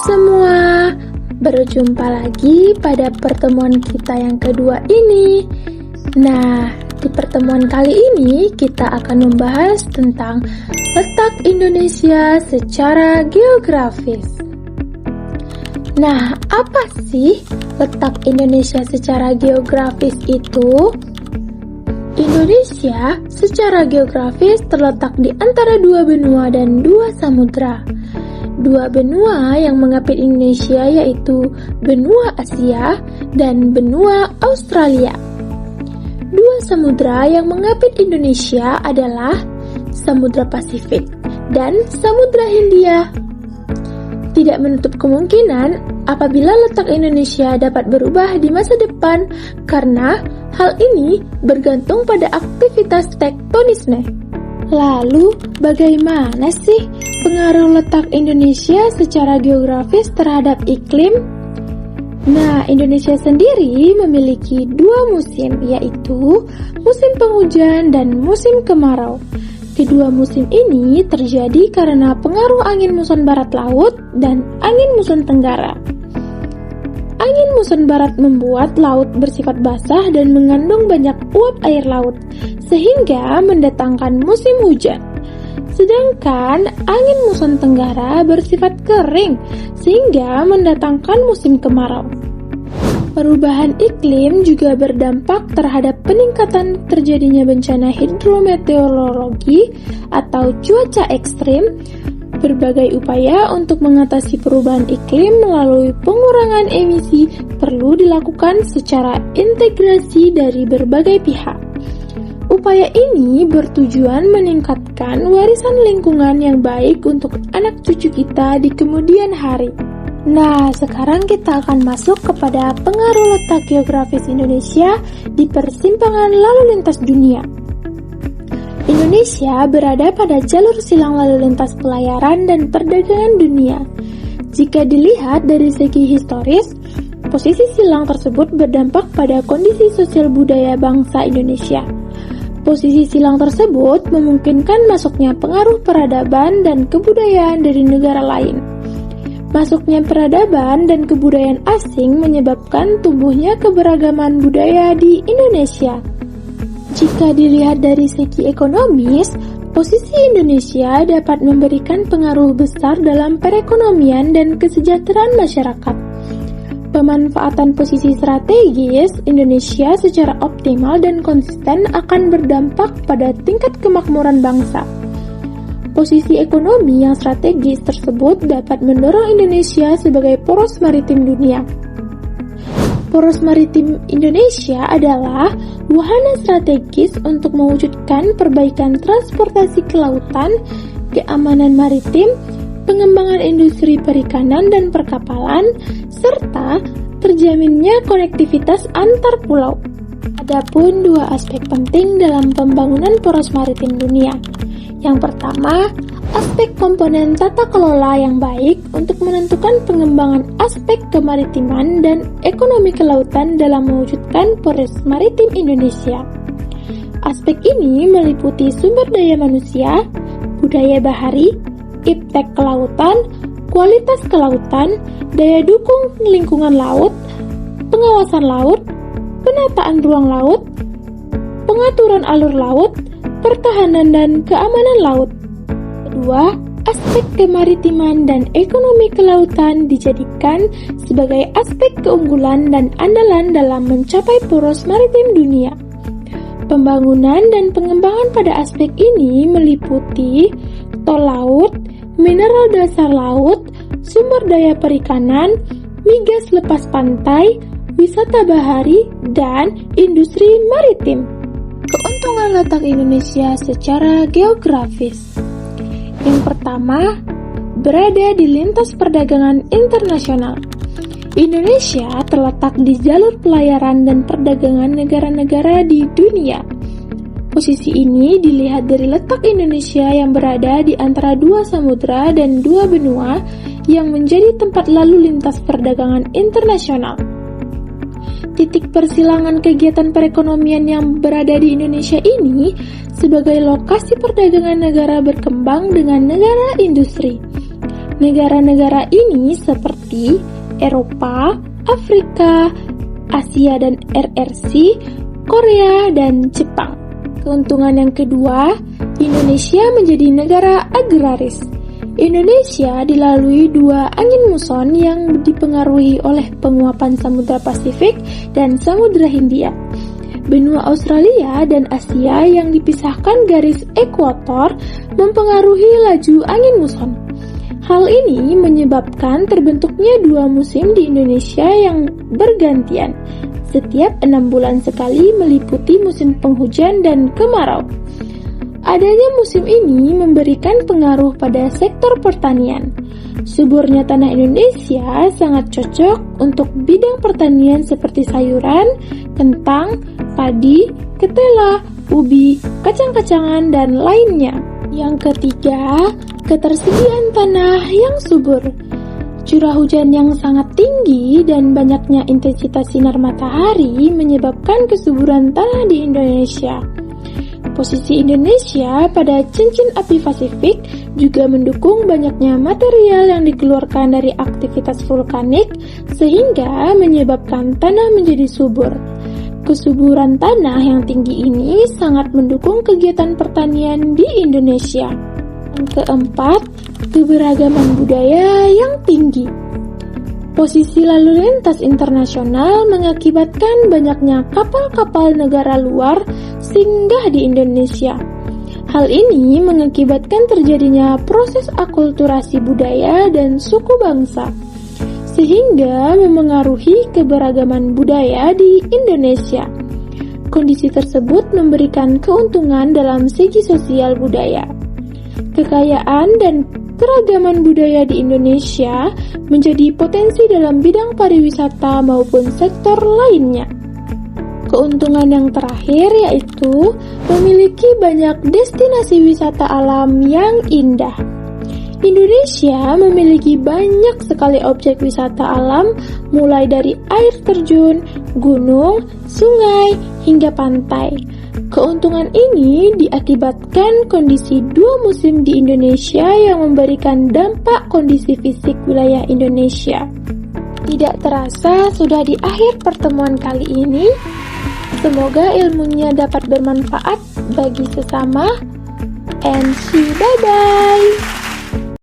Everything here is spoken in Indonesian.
semua, berjumpa lagi pada pertemuan kita yang kedua ini. Nah, di pertemuan kali ini kita akan membahas tentang letak Indonesia secara geografis. Nah, apa sih letak Indonesia secara geografis itu? Indonesia secara geografis terletak di antara dua benua dan dua samudra. Dua benua yang mengapit Indonesia yaitu benua Asia dan benua Australia. Dua samudra yang mengapit Indonesia adalah Samudra Pasifik dan Samudra Hindia. Tidak menutup kemungkinan apabila letak Indonesia dapat berubah di masa depan karena hal ini bergantung pada aktivitas tektonisme. Lalu, bagaimana sih pengaruh letak Indonesia secara geografis terhadap iklim? Nah, Indonesia sendiri memiliki dua musim, yaitu musim penghujan dan musim kemarau. Kedua musim ini terjadi karena pengaruh angin muson barat laut dan angin muson tenggara. Angin muson barat membuat laut bersifat basah dan mengandung banyak uap air laut, sehingga mendatangkan musim hujan. Sedangkan angin muson tenggara bersifat kering, sehingga mendatangkan musim kemarau. Perubahan iklim juga berdampak terhadap peningkatan terjadinya bencana hidrometeorologi atau cuaca ekstrim. Berbagai upaya untuk mengatasi perubahan iklim melalui pengurangan emisi perlu dilakukan secara integrasi dari berbagai pihak. Upaya ini bertujuan meningkatkan warisan lingkungan yang baik untuk anak cucu kita di kemudian hari. Nah, sekarang kita akan masuk kepada pengaruh letak geografis Indonesia di persimpangan lalu lintas dunia. Indonesia berada pada jalur silang lalu lintas pelayaran dan perdagangan dunia. Jika dilihat dari segi historis, posisi silang tersebut berdampak pada kondisi sosial budaya bangsa Indonesia. Posisi silang tersebut memungkinkan masuknya pengaruh peradaban dan kebudayaan dari negara lain. Masuknya peradaban dan kebudayaan asing menyebabkan tumbuhnya keberagaman budaya di Indonesia. Jika dilihat dari segi ekonomis, posisi Indonesia dapat memberikan pengaruh besar dalam perekonomian dan kesejahteraan masyarakat. Pemanfaatan posisi strategis Indonesia secara optimal dan konsisten akan berdampak pada tingkat kemakmuran bangsa. Posisi ekonomi yang strategis tersebut dapat mendorong Indonesia sebagai poros maritim dunia. Poros maritim Indonesia adalah wahana strategis untuk mewujudkan perbaikan transportasi kelautan, keamanan maritim, pengembangan industri perikanan dan perkapalan, serta terjaminnya konektivitas antar pulau. Adapun dua aspek penting dalam pembangunan poros maritim dunia. Yang pertama, aspek komponen tata kelola yang baik untuk menentukan pengembangan aspek kemaritiman dan ekonomi kelautan dalam mewujudkan poros maritim Indonesia. Aspek ini meliputi sumber daya manusia, budaya bahari, iptek kelautan, kualitas kelautan, daya dukung lingkungan laut, pengawasan laut, penataan ruang laut, pengaturan alur laut, pertahanan dan keamanan laut. Kedua, aspek kemaritiman dan ekonomi kelautan dijadikan sebagai aspek keunggulan dan andalan dalam mencapai poros maritim dunia. Pembangunan dan pengembangan pada aspek ini meliputi tol laut, mineral dasar laut, sumber daya perikanan, migas lepas pantai, wisata bahari, dan industri maritim. Keuntungan letak Indonesia secara geografis. Yang pertama, berada di lintas perdagangan internasional. Indonesia terletak di jalur pelayaran dan perdagangan negara-negara di dunia. Posisi ini dilihat dari letak Indonesia yang berada di antara dua samudra dan dua benua yang menjadi tempat lalu lintas perdagangan internasional. Titik persilangan kegiatan perekonomian yang berada di Indonesia ini sebagai lokasi perdagangan negara berkembang dengan negara industri. Negara-negara ini seperti Eropa, Afrika, Asia dan RRC, Korea, dan Jepang. Keuntungan yang kedua, Indonesia menjadi negara agraris. Indonesia dilalui dua angin muson yang dipengaruhi oleh penguapan Samudra Pasifik dan Samudra Hindia. Benua Australia dan Asia yang dipisahkan garis ekuator mempengaruhi laju angin muson. Hal ini menyebabkan terbentuknya dua musim di Indonesia yang bergantian. Setiap 6 bulan sekali meliputi musim penghujan dan kemarau. Adanya musim ini memberikan pengaruh pada sektor pertanian. Suburnya tanah Indonesia sangat cocok untuk bidang pertanian seperti sayuran, kentang, padi, ketela, ubi, kacang-kacangan, dan lainnya. Yang ketiga, ketersediaan tanah yang subur. Curah hujan yang sangat tinggi dan banyaknya intensitas sinar matahari menyebabkan kesuburan tanah di Indonesia. Posisi Indonesia pada cincin api Pasifik juga mendukung banyaknya material yang dikeluarkan dari aktivitas vulkanik sehingga menyebabkan tanah menjadi subur. Kesuburan tanah yang tinggi ini sangat mendukung kegiatan pertanian di Indonesia. Yang keempat, keberagaman budaya yang tinggi. Posisi lalu lintas internasional mengakibatkan banyaknya kapal-kapal negara luar singgah di Indonesia. Hal ini mengakibatkan terjadinya proses akulturasi budaya dan suku bangsa, sehingga memengaruhi keberagaman budaya di Indonesia. Kondisi tersebut memberikan keuntungan dalam segi sosial budaya. Kekayaan dan keragaman budaya di Indonesia menjadi potensi dalam bidang pariwisata maupun sektor lainnya. Keuntungan yang terakhir yaitu memiliki banyak destinasi wisata alam yang indah. Indonesia memiliki banyak sekali objek wisata alam, mulai dari air terjun, gunung, sungai, hingga pantai. Keuntungan ini diakibatkan kondisi dua musim di Indonesia yang memberikan dampak kondisi fisik wilayah Indonesia. Tidak terasa sudah di akhir pertemuan kali ini. Semoga ilmunya dapat bermanfaat bagi sesama. And see you, bye-bye.